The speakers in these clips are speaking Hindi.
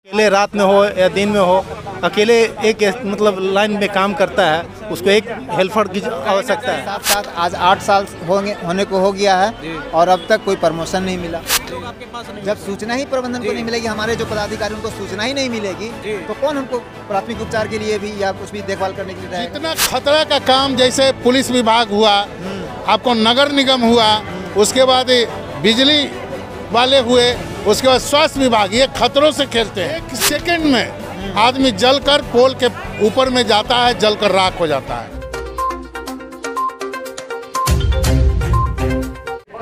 अकेले रात में हो या दिन में हो, अकेले एक मतलब लाइन में काम करता है, उसको एक हेल्पर की आवश्यकता है। साथ साथ आज 8 साल होने को हो गया है और अब तक कोई प्रमोशन नहीं मिला। जब सूचना ही प्रबंधन को नहीं मिलेगी, हमारे जो पदाधिकारी उनको सूचना ही नहीं मिलेगी, तो कौन हमको प्राथमिक उपचार के लिए भी या कुछ भी देखभाल करने के लिए रहेगा? इतना खतरा का काम, जैसे पुलिस विभाग हुआ, आपको नगर निगम हुआ, उसके बाद बिजली वाले हुए, उसके बाद स्वास्थ्य विभाग, ये खतरों से खेलते हैं। एक सेकंड में आदमी जलकर पोल के ऊपर में जाता है, जलकर राख हो जाता है।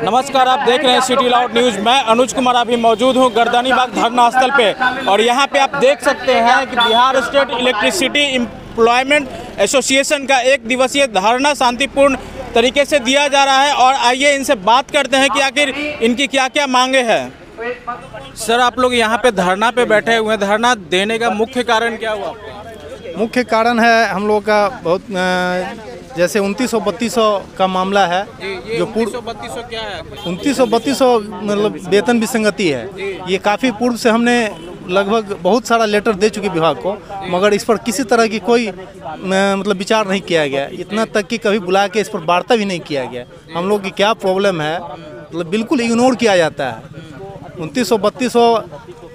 नमस्कार, आप देख रहे हैं सिटी लाउड न्यूज़। मैं अनुज कुमार अभी मौजूद हूं गर्दनीबाग धरना स्थल पे, और यहां पे आप देख सकते हैं कि Bihar state electricity employment association का एक दिवसीय धरना शांतिपूर्ण तरीके से दिया जा रहा है। और आइए इनसे बात करते हैं कि आखिर इनकी क्या क्या मांगे हैं। सर, आप लोग यहाँ पे धरना पे बैठे हुए हैं, धरना देने का मुख्य कारण क्या हुआ आपका? मुख्य कारण है हम लोग का बहुत जैसे 2900-3200 का मामला है, जो पूर्व 2900 क्या है? 2900-3200 मतलब वेतन विसंगति है। ये काफ़ी पूर्व से हमने लगभग बहुत सारा लेटर दे चुके विभाग को, मगर इस पर किसी तरह की कोई मतलब विचार नहीं किया गया। इतना तक कि कभी बुला के इस पर वार्ता भी नहीं किया गया। हम लोग की क्या प्रॉब्लम है, मतलब बिल्कुल इग्नोर किया जाता है। 2900-3200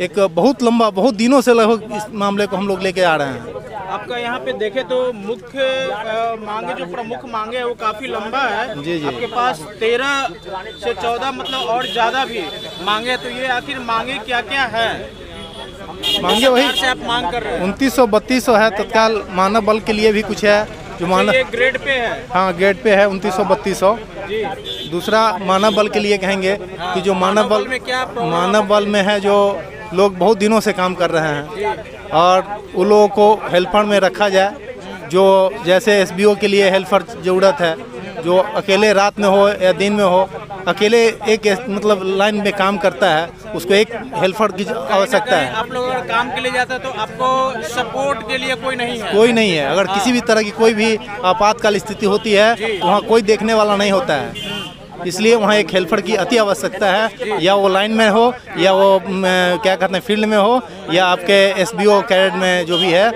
एक बहुत लंबा, बहुत दिनों से लगभग इस मामले को हम लोग लेके आ रहे हैं। आपका यहाँ पे देखे तो मुख्य मांगे, जो प्रमुख मांगे है वो काफी लंबा है। जी। आपके पास 13 से 14 मतलब और ज्यादा भी मांगे, तो ये आखिर मांगे क्या क्या है? मांगे वही से आप मांग कर रहे हैं। 2900-3200 है। तत्काल मानव बल के लिए भी कुछ है जो मानव, ये ग्रेड पे है। हाँ ग्रेड पे है 2900-3200। दूसरा मानव बल के लिए कहेंगे कि जो मानव बल में है, जो लोग बहुत दिनों से काम कर रहे हैं, और उन लोगों को हेल्पर में रखा जाए। जो जैसे एसबीओ के लिए हेल्पर ज़रूरत है, जो अकेले रात में हो या दिन में हो, अकेले एक मतलब लाइन में काम करता है, उसको एक हेल्पर की आवश्यकता है। आप लोग अगर काम के लिए जाते हैं तो आपको सपोर्ट के लिए कोई नहीं है? कोई नहीं है। अगर किसी भी तरह की कोई भी आपातकाल स्थिति होती है तो वहाँ कोई देखने वाला नहीं होता है। इसलिए वहाँ एक हेल्पर की अति आवश्यकता है, या वो लाइन में हो, या वो क्या कहते हैं फील्ड में हो, या आपके एसबीओ कैडेट में जो भी है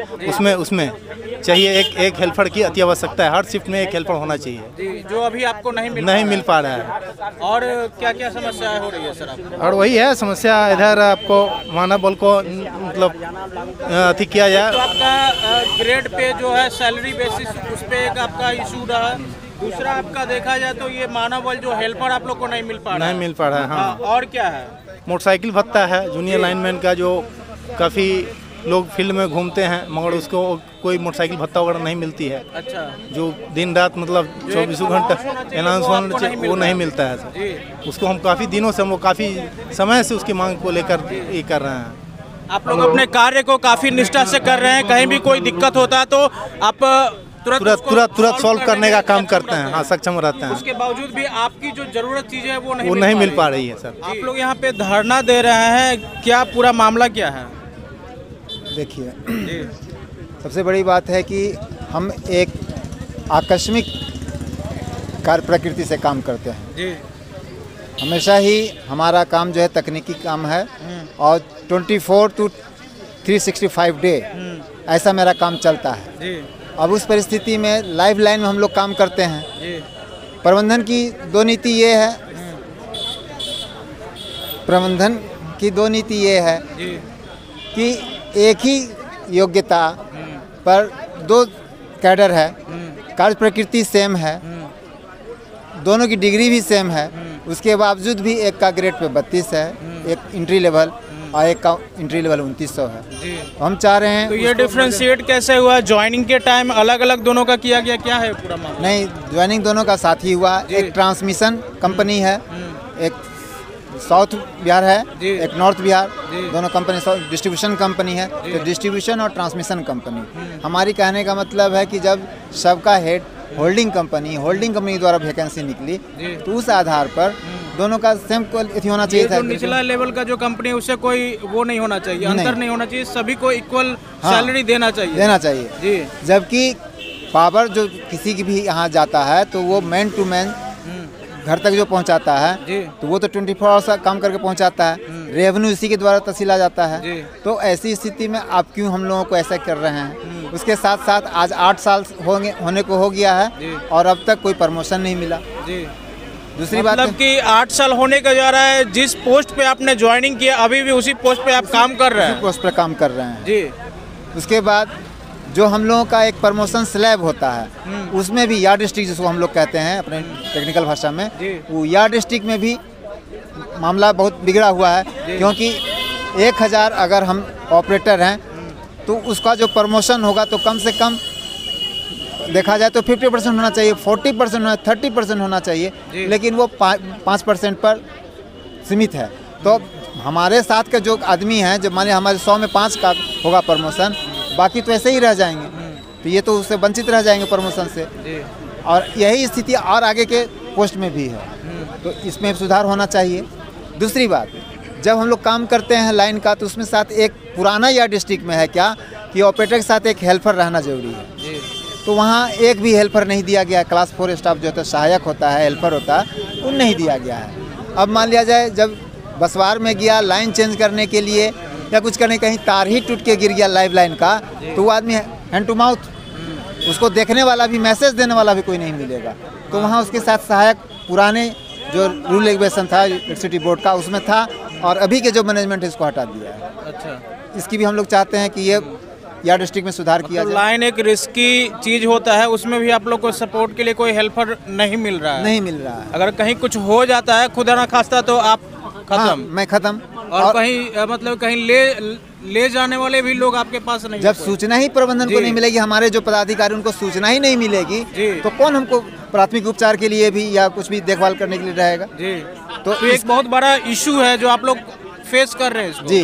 उसमें चाहिए। एक हेल्पर की अति आवश्यकता है। हर शिफ्ट में एक हेल्पर होना चाहिए, जो अभी आपको नहीं मिल पा रहा है। और क्या क्या समस्याएं हो रही है सर आपको? और वही है समस्या, इधर आपको मानव बल को मतलब अति किया जाए। तो आपका ग्रेड पे जो है सैलरी बेसिस, उस पे एक आपका इशू रहा है। दूसरा आपका देखा जाए तो ये मानव बल जो हेल्पर आप लोग को नहीं मिल पा रहा है। हाँ। और क्या है? मोटरसाइकिल भत्ता है जूनियर लाइनमैन का, जो काफ़ी लोग फील्ड में घूमते हैं, मगर उसको कोई मोटरसाइकिल भत्ता वगैरह नहीं मिलती है। अच्छा। जो दिन रात मतलब 24 घंटा अनाउंस होना चाहिए, वो नहीं मिलता है सर। उसको हम काफ़ी दिनों से, हम लोग काफ़ी समय से उसकी मांग को लेकर ये कर रहे हैं। आप लोग अपने कार्य को काफ़ी निष्ठा से कर रहे हैं, कहीं भी कोई दिक्कत होता है तो आप तुरंत सॉल्व करने का काम करते हैं। हाँ, सक्षम रहते हैं। उसके बावजूद भी आपकी जो जरूरत चीजें है वो नहीं मिल पा रही है सर। आप लोग यहाँ पे धरना दे रहे हैं, क्या पूरा मामला क्या है? देखिए, सबसे बड़ी बात है कि हम एक आकस्मिक कार्य प्रकृति से काम करते हैं जी। हमेशा ही हमारा काम जो है तकनीकी काम है, और 24 to 365 डे ऐसा मेरा काम चलता है जी। अब उस परिस्थिति में लाइव लाइन में हम लोग काम करते हैं जी। प्रबंधन की दो नीति ये है, प्रबंधन की दो नीति ये है जी, कि एक ही योग्यता पर 2 कैडर है, कार्य प्रकृति सेम है, दोनों की डिग्री भी सेम है, उसके बावजूद भी एक का ग्रेड पे 32 है, एक एंट्री लेवल, और एक का एंट्री लेवल 2900 है जी। हम चाह रहे हैं, तो ये डिफ्रेंशिएट कैसे हुआ? ज्वाइनिंग के टाइम अलग अलग दोनों का किया गया, क्या है पूरा मामला? नहीं, ज्वाइनिंग दोनों का साथ ही हुआ। एक ट्रांसमिशन कंपनी है, एक साउथ बिहार है, एक नॉर्थ बिहार, दोनों कंपनी डिस्ट्रीब्यूशन कंपनी है। तो डिस्ट्रीब्यूशन और ट्रांसमिशन कंपनी, हमारी कहने का मतलब है कि जब सबका हेड होल्डिंग कंपनी द्वारा वैकेंसी निकली, तो उस आधार पर दोनों का सेम क्वालिटी होना चाहिए था। निचला लेवल का जो कंपनी है उससे कोई वो नहीं होना चाहिए, अंतर नहीं होना चाहिए, सभी को इक्वल सैलरी देना चाहिए जी। जबकि पावर जो किसी की भी यहाँ जाता है तो वो मैन टू मैन घर तक जो पहुँचाता है, तो वो तो 24 आवर्स काम करके पहुँचाता है। रेवेन्यू इसी के द्वारा तसीला जाता है। तो ऐसी स्थिति में आप क्यों हम लोगों को ऐसा कर रहे हैं? उसके साथ साथ आज 8 साल होने को हो गया है और अब तक कोई प्रमोशन नहीं मिला। दूसरी बात मतलब कि 8 साल होने का जा रहा है, जिस पोस्ट पे आपने ज्वाइनिंग किया अभी भी उसी पोस्ट पे आप काम कर रहे हैं? पोस्ट पे काम कर रहे हैं जी। उसके बाद जो हम लोगों का एक प्रमोशन स्लैब होता है उसमें भी यार्ड डिस्ट्रिक्ट जिसको हम लोग कहते हैं अपने टेक्निकल भाषा में, वो यार्ड डिस्ट्रिक्ट में भी मामला बहुत बिगड़ा हुआ है। क्योंकि 1000 अगर हम ऑपरेटर हैं तो उसका जो प्रमोशन होगा तो कम से कम देखा जाए तो 50% होना चाहिए, 40% होना, 30% होना चाहिए, लेकिन वो 5% पर सीमित है। तो हमारे साथ के जो आदमी हैं, जब माने हमारे 100 में 5 का होगा प्रमोशन, बाकी तो ऐसे ही रह जाएंगे, तो ये तो उससे वंचित रह जाएंगे प्रमोशन से। और यही स्थिति और आगे के पोस्ट में भी है, तो इसमें सुधार होना चाहिए। दूसरी बात, जब हम लोग काम करते हैं लाइन का तो उसमें साथ एक पुराना या डिस्ट्रिक्ट में है क्या कि ऑपरेटर के साथ एक हेल्पर रहना जरूरी है, तो वहाँ एक भी हेल्पर नहीं दिया गया। क्लास 4 स्टाफ जो होता है, सहायक होता है, हेल्पर होता है, वो नहीं दिया गया है। अब मान लिया जाए जब बसवार में गया लाइन चेंज करने के लिए या कुछ करने, कहीं तार ही टूट के गिर गया लाइव लाइन का, तो वो आदमी हैंड टू माउथ, उसको देखने वाला भी, मैसेज देने वाला भी कोई नहीं मिलेगा। तो वहाँ उसके साथ सहायक पुराने जो रूल रेगुलेशन था इलेक्ट्रिसिटी बोर्ड का उसमें था, और अभी के जो मैनेजमेंट है इसको हटा दिया है। अच्छा, इसकी भी हम लोग चाहते हैं कि ये या डिस्ट्रिक्ट में सुधार किया जाए। लाइन एक रिस्की चीज होता है, उसमें भी आप लोग को सपोर्ट के लिए कोई हेल्पर नहीं मिल रहा है? नहीं मिल रहा है। अगर कहीं कुछ हो जाता है खुदा ना खास्ता तो आप खत्म। हाँ, मैं खत्म। और कहीं मतलब कहीं ले जाने वाले भी लोग आपके पास नहीं। जब सूचना ही प्रबंधन को नहीं मिलेगी, हमारे जो पदाधिकारी उनको सूचना ही नहीं मिलेगी, तो कौन हमको प्राथमिक उपचार के लिए भी या कुछ भी देखभाल करने के लिए रहेगा? जी। तो एक बहुत बड़ा इशू है जो आप लोग फेस कर रहे हैं इसको। जी।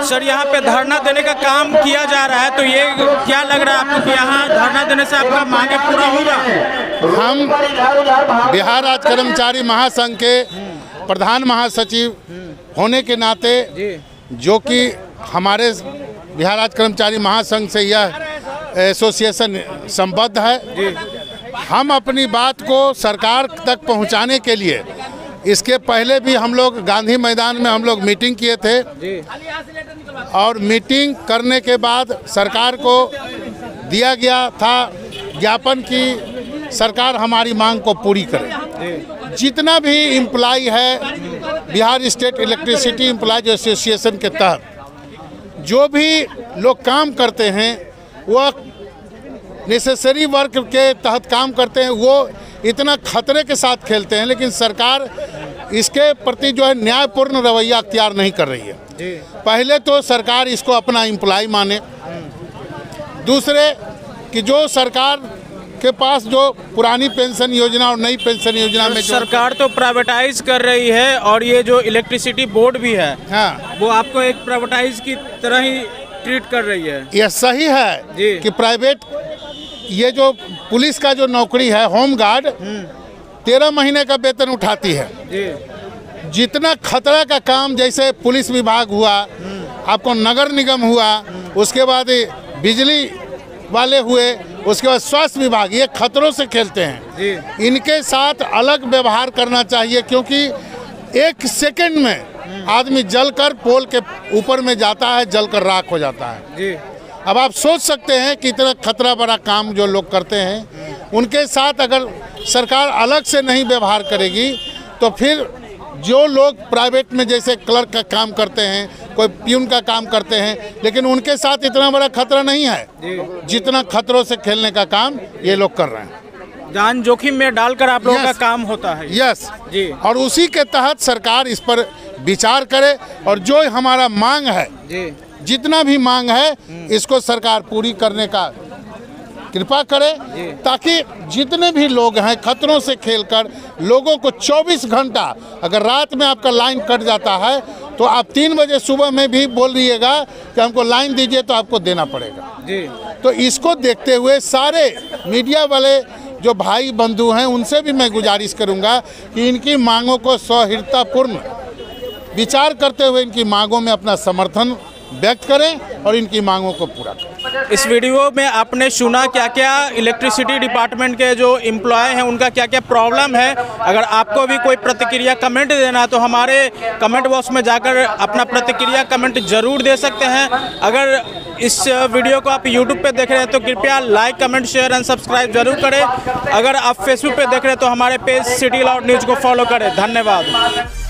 सर, यहाँ पे धरना देने का काम किया जा रहा है, तो ये क्या लग रहा है आपको कि यहाँ धरना देने से आपका मांगे पूरा होगा? हम बिहार राज्य कर्मचारी महासंघ के प्रधान महासचिव होने के नाते, जो कि हमारे बिहार राज्य कर्मचारी महासंघ से यह एसोसिएशन संबद्ध है, हम अपनी बात को सरकार तक पहुंचाने के लिए इसके पहले भी हम लोग गांधी मैदान में हम लोग मीटिंग किए थे, और मीटिंग करने के बाद सरकार को दिया गया था ज्ञापन कि सरकार हमारी मांग को पूरी करे। जितना भी एम्प्लॉय है Bihar state electricity employees association के तहत जो भी लोग काम करते हैं, वह नेसेसरी वर्क के तहत काम करते हैं, वो इतना खतरे के साथ खेलते हैं, लेकिन सरकार इसके प्रति जो है न्यायपूर्ण रवैया अख्तियार नहीं कर रही है। पहले तो सरकार इसको अपना एम्प्लॉय माने, दूसरे कि जो सरकार के पास जो पुरानी पेंशन योजना और नई पेंशन योजना में सरकार तो प्राइवेटाइज कर रही है, और ये जो इलेक्ट्रिसिटी बोर्ड भी है, हाँ, वो आपको एक प्राइवेटाइज की तरह ही ट्रीट कर रही है। यह सही है कि प्राइवेट, ये जो पुलिस का जो नौकरी है होम गार्ड 13 महीने का वेतन उठाती है। जितना खतरा का काम, जैसे पुलिस विभाग हुआ, आपको नगर निगम हुआ, उसके बाद बिजली वाले हुए, उसके बाद स्वास्थ्य विभाग, ये खतरों से खेलते हैं। इनके साथ अलग व्यवहार करना चाहिए, क्योंकि 1 सेकंड में आदमी जलकर पोल के ऊपर में जाता है, जलकर राख हो जाता है। अब आप सोच सकते हैं कि इतना खतरा भरा काम जो लोग करते हैं, उनके साथ अगर सरकार अलग से नहीं व्यवहार करेगी, तो फिर जो लोग प्राइवेट में जैसे क्लर्क का काम करते हैं, कोई प्यून का काम करते हैं, लेकिन उनके साथ इतना बड़ा खतरा नहीं है जितना खतरों से खेलने का काम ये लोग कर रहे हैं। जान जोखिम में डालकर आप लोगों का काम होता है। यस जी। और उसी के तहत सरकार इस पर विचार करे, और जो हमारा मांग है, जितना भी मांग है, इसको सरकार पूरी करने का कृपा करे, ताकि जितने भी लोग हैं खतरों से खेलकर लोगों को 24 घंटा, अगर रात में आपका लाइन कट जाता है तो आप 3 बजे सुबह में भी बोल रहिएगा कि हमको लाइन दीजिए, तो आपको देना पड़ेगा। तो इसको देखते हुए सारे मीडिया वाले जो भाई बंधु हैं, उनसे भी मैं गुजारिश करूंगा कि इनकी मांगों को सौहार्दपूर्ण विचार करते हुए इनकी मांगों में अपना समर्थन व्यक्त करें और इनकी मांगों को पूरा करें। इस वीडियो में आपने सुना क्या क्या इलेक्ट्रिसिटी डिपार्टमेंट के जो एम्प्लॉय हैं उनका क्या क्या प्रॉब्लम है। अगर आपको भी कोई प्रतिक्रिया कमेंट देना तो हमारे कमेंट बॉक्स में जाकर अपना प्रतिक्रिया कमेंट जरूर दे सकते हैं। अगर इस वीडियो को आप YouTube पे देख रहे हैं तो कृपया like, comment, share and subscribe जरूर करें। अगर आप फेसबुक पे देख रहे हैं तो हमारे पेज सिटी लाउड न्यूज़ को फॉलो करें। धन्यवाद।